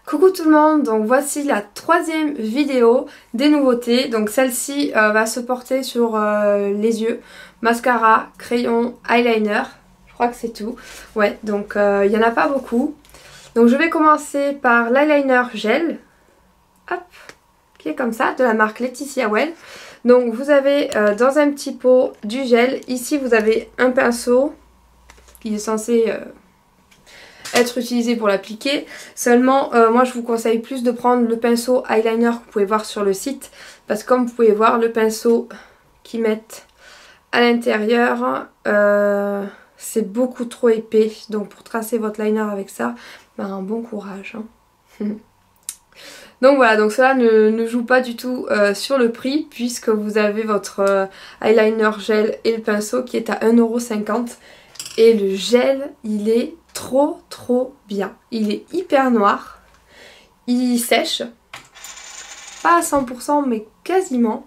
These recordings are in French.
Coucou tout le monde, donc voici la troisième vidéo des nouveautés. Donc celle-ci va se porter sur les yeux, mascara, crayon, eyeliner. Je crois que c'est tout. Ouais, donc il n'y en a pas beaucoup. Donc je vais commencer par l'eyeliner gel. Hop, qui est comme ça, de la marque Laetitia Well. Donc vous avez dans un petit pot du gel. Ici vous avez un pinceau qui est censé être utilisé pour l'appliquer. Seulement moi je vous conseille plus de prendre le pinceau eyeliner que vous pouvez voir sur le site, parce que comme vous pouvez voir, le pinceau qu'ils mettent à l'intérieur c'est beaucoup trop épais, donc pour tracer votre liner avec ça, ben, bon courage hein. Donc voilà, donc cela ne joue pas du tout sur le prix, puisque vous avez votre eyeliner gel et le pinceau qui est à 1,50 €. Et le gel, il est trop bien. Il est hyper noir. Il sèche. Pas à 100% mais quasiment.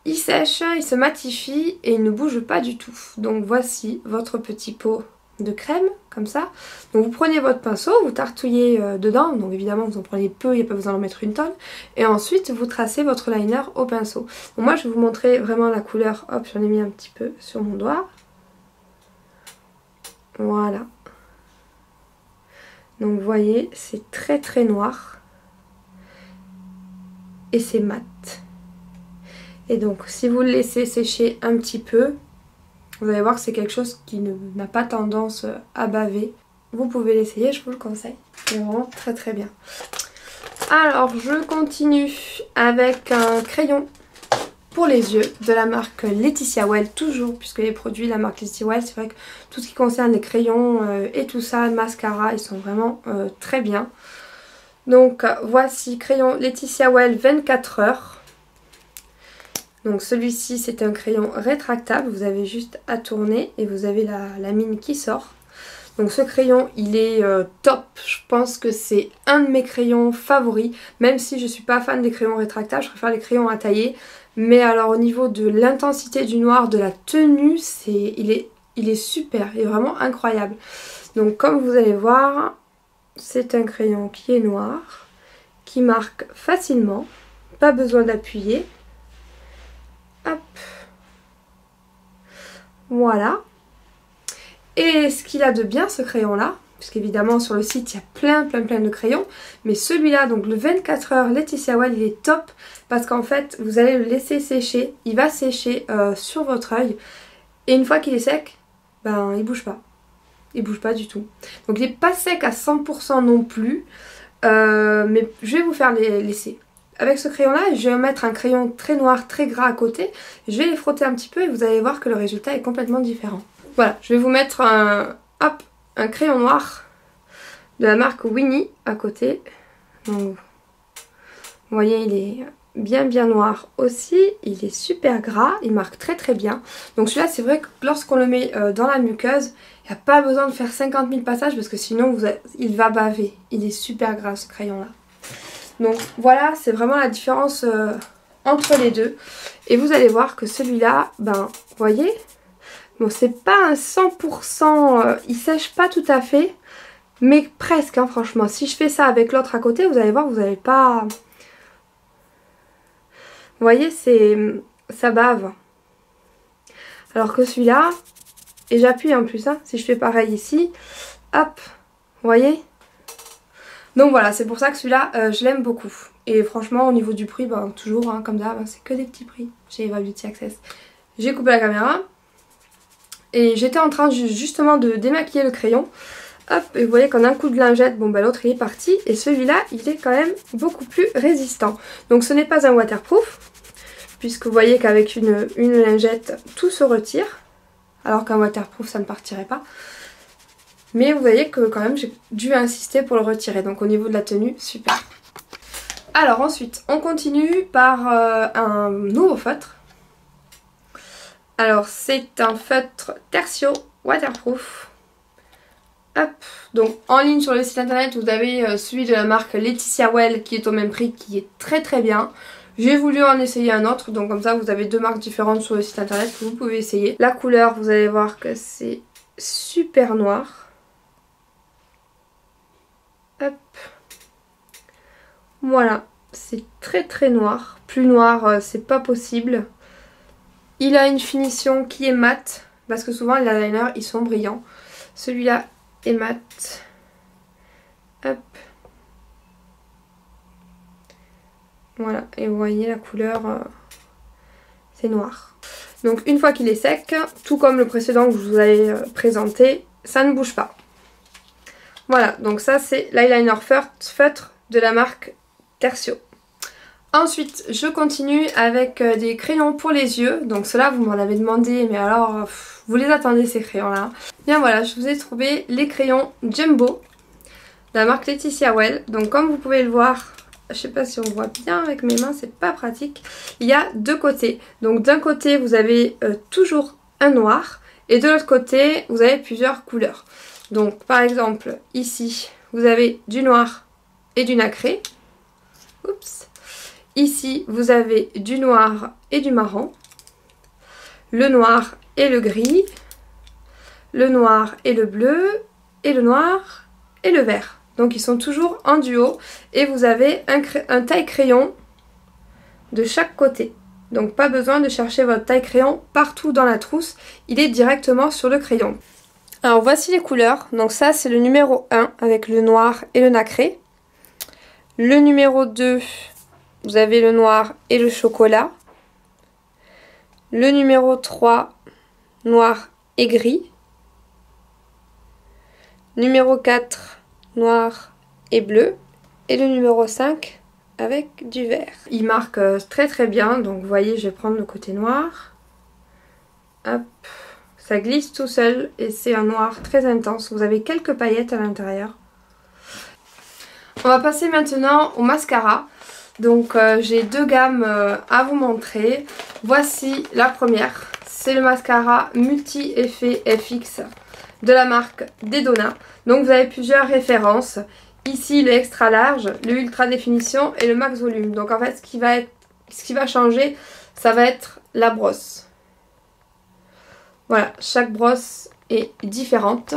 Il sèche, il se matifie et il ne bouge pas du tout. Donc voici votre petit pot de crème, comme ça. Donc vous prenez votre pinceau, vous tartouillez dedans. Donc évidemment vous en prenez peu, il n'y a pas besoin d'en mettre une tonne. Et ensuite vous tracez votre liner au pinceau. Donc moi je vais vous montrer vraiment la couleur. Hop, j'en ai mis un petit peu sur mon doigt. Voilà. Donc vous voyez, c'est très noir. Et c'est mat. Et donc si vous le laissez sécher un petit peu, vous allez voir que c'est quelque chose qui n'a pas tendance à baver. Vous pouvez l'essayer, je vous le conseille. C'est vraiment très bien. Alors je continue avec un crayon pour les yeux de la marque Laetitia Well, toujours, puisque les produits de la marque Laetitia Well, c'est vrai que tout ce qui concerne les crayons et tout ça, le mascara, ils sont vraiment très bien. Donc voici crayon Laetitia Well 24 heures. Donc celui-ci c'est un crayon rétractable, vous avez juste à tourner et vous avez la mine qui sort. Donc ce crayon il est top, je pense que c'est un de mes crayons favoris, même si je ne suis pas fan des crayons rétractables, je préfère les crayons à tailler. Mais alors au niveau de l'intensité du noir, de la tenue, il est super, il est vraiment incroyable. Donc comme vous allez voir, c'est un crayon qui est noir, qui marque facilement, pas besoin d'appuyer. Hop, voilà. Et ce qu'il a de bien ce crayon là, puisqu'évidemment sur le site il y a plein de crayons, mais celui-là, donc le 24 heures Laetitia Well, il est top parce qu'en fait vous allez le laisser sécher, il va sécher sur votre œil et une fois qu'il est sec, ben il bouge pas. Il bouge pas du tout. Donc il n'est pas sec à 100% non plus, mais je vais vous faire laisser. Avec ce crayon là, je vais mettre un crayon très noir, très gras à côté, je vais les frotter un petit peu et vous allez voir que le résultat est complètement différent. Voilà, je vais vous mettre un crayon noir de la marque Winnie à côté. Donc, vous voyez, il est bien noir aussi. Il est super gras, il marque très bien. Donc celui-là, c'est vrai que lorsqu'on le met dans la muqueuse, il n'y a pas besoin de faire 50 000 passages parce que sinon il va baver. Il est super gras ce crayon-là. Donc voilà, c'est vraiment la différence entre les deux. Et vous allez voir que celui-là, ben, vous voyez, bon, c'est pas un 100%, il sèche pas tout à fait, mais presque, hein, franchement. Si je fais ça avec l'autre à côté, vous allez voir, vous n'allez pas... Vous voyez, ça bave. Alors que celui-là, et j'appuie en plus, hein, si je fais pareil ici, hop, vous voyez. Donc voilà, c'est pour ça que celui-là, je l'aime beaucoup. Et franchement, au niveau du prix, ben, toujours, hein, comme d'hab, c'est que des petits prix chez Eva Beauty Access. J'ai coupé la caméra. Et j'étais en train justement de démaquiller le crayon. Hop, et vous voyez qu'en un coup de lingette, bon bah l'autre il est parti. Et celui-là, il est quand même beaucoup plus résistant. Donc ce n'est pas un waterproof, puisque vous voyez qu'avec une lingette, tout se retire. Alors qu'un waterproof, ça ne partirait pas. Mais vous voyez que quand même, j'ai dû insister pour le retirer. Donc au niveau de la tenue, super. Alors ensuite, on continue par un nouveau feutre. Alors c'est un feutre Tertio waterproof. Hop, donc en ligne sur le site internet vous avez celui de la marque Laetitia Well qui est au même prix, qui est très bien. J'ai voulu en essayer un autre, donc comme ça vous avez deux marques différentes sur le site internet que vous pouvez essayer. La couleur, vous allez voir que c'est super noir. Hop. Voilà, c'est très noir. Plus noir, c'est pas possible. Il a une finition qui est mate, parce que souvent les eyeliners ils sont brillants. Celui-là est mat. Hop. Voilà, et vous voyez la couleur, c'est noir. Donc une fois qu'il est sec, tout comme le précédent que je vous avais présenté, ça ne bouge pas. Voilà, donc ça c'est l'eyeliner feutre de la marque Tertio. Ensuite, je continue avec des crayons pour les yeux. Donc ceux-là, vous m'en avez demandé, mais alors, vous les attendez ces crayons-là. Bien voilà, je vous ai trouvé les crayons Jumbo de la marque Laetitia Well. Donc comme vous pouvez le voir, je sais pas si on voit bien avec mes mains, c'est pas pratique. Il y a deux côtés. Donc d'un côté, vous avez toujours un noir et de l'autre côté, vous avez plusieurs couleurs. Donc par exemple, ici, vous avez du noir et du nacré. Oups. Ici, vous avez du noir et du marron. Le noir et le gris. Le noir et le bleu. Et le noir et le vert. Donc ils sont toujours en duo et vous avez un taille-crayon de chaque côté. Donc pas besoin de chercher votre taille-crayon partout dans la trousse, il est directement sur le crayon. Alors voici les couleurs, donc ça c'est le numéro 1 avec le noir et le nacré. Le numéro 2, vous avez le noir et le chocolat. Le numéro 3, noir et gris. Numéro 4, noir et bleu, et le numéro 5 avec du vert. Il marque très bien, donc vous voyez, je vais prendre le côté noir. Hop, ça glisse tout seul et c'est un noir très intense. Vous avez quelques paillettes à l'intérieur. On va passer maintenant au mascara. Donc j'ai deux gammes à vous montrer. Voici la première, c'est le mascara multi-effet FX de la marque Dedona. Donc vous avez plusieurs références. Ici le extra large, le ultra définition et le max volume. Donc en fait ce qui va changer, ça va être la brosse. Voilà, chaque brosse est différente.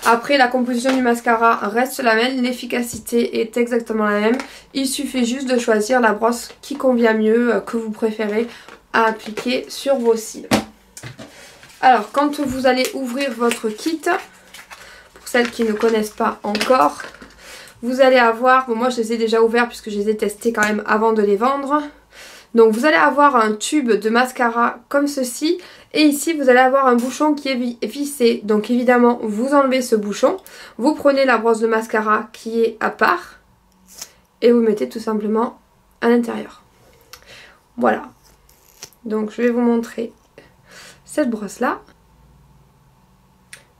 Après la composition du mascara reste la même, l'efficacité est exactement la même. Il suffit juste de choisir la brosse qui convient mieux, que vous préférez à appliquer sur vos cils. Alors quand vous allez ouvrir votre kit, pour celles qui ne connaissent pas encore, vous allez avoir, bon moi je les ai déjà ouverts puisque je les ai testés quand même avant de les vendre. Donc vous allez avoir un tube de mascara comme ceci et ici vous allez avoir un bouchon qui est vissé. Donc évidemment vous enlevez ce bouchon, vous prenez la brosse de mascara qui est à part et vous mettez tout simplement à l'intérieur. Voilà, donc je vais vous montrer cette brosse là.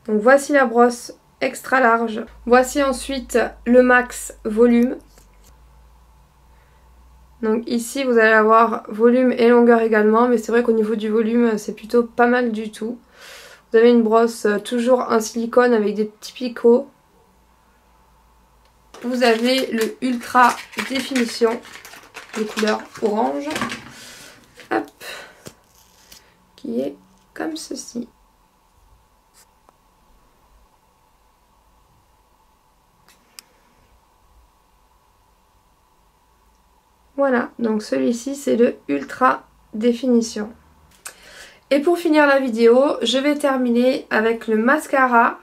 Donc voici la brosse extra large. Voici ensuite le max volume. Donc ici vous allez avoir volume et longueur également, mais c'est vrai qu'au niveau du volume c'est plutôt pas mal du tout. Vous avez une brosse toujours en silicone avec des petits picots. Vous avez le ultra définition de couleur orange. Hop, qui est comme ceci. Voilà, donc celui-ci c'est le ultra définition. Et pour finir la vidéo, je vais terminer avec le mascara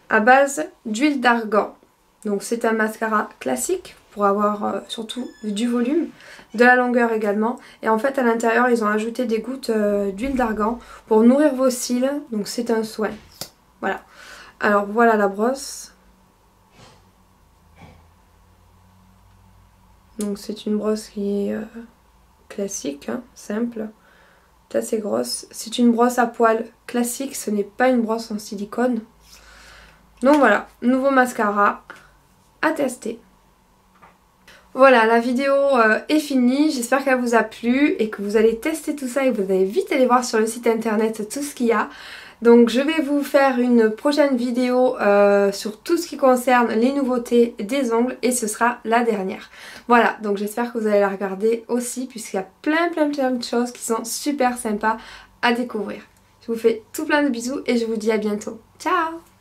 à base d'huile d'argan. Donc c'est un mascara classique pour avoir surtout du volume, de la longueur également. Et en fait à l'intérieur ils ont ajouté des gouttes d'huile d'argan pour nourrir vos cils. Donc c'est un soin. Voilà. Alors voilà la brosse. Donc c'est une brosse qui est classique, hein, simple, assez grosse. C'est une brosse à poils classique, ce n'est pas une brosse en silicone. Donc voilà, nouveau mascara à tester. Voilà, la vidéo est finie, j'espère qu'elle vous a plu et que vous allez tester tout ça et que vous allez vite aller voir sur le site internet tout ce qu'il y a. Donc je vais vous faire une prochaine vidéo sur tout ce qui concerne les nouveautés des ongles et ce sera la dernière. Voilà, donc j'espère que vous allez la regarder aussi puisqu'il y a plein de choses qui sont super sympas à découvrir. Je vous fais tout plein de bisous et je vous dis à bientôt. Ciao!